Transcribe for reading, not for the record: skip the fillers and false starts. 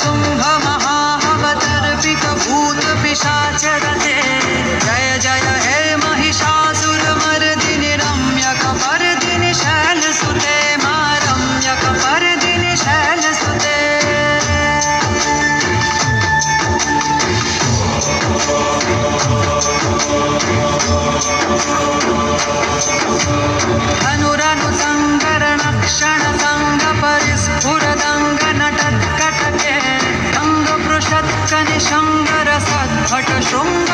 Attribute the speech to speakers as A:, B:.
A: शुंभ महाहवतर्पित भूत पिशाच रते जय जय हे महिषासुर मर्दिनि रम्यक पर्दिनि शैलसुते मा रम्यक पर्दिनि शैलसुते धनुरनु संकरण क्षण संग परिस्फुरदंग नटत्कटके अंग पृषत्कनि शंगर सद्भट शृंग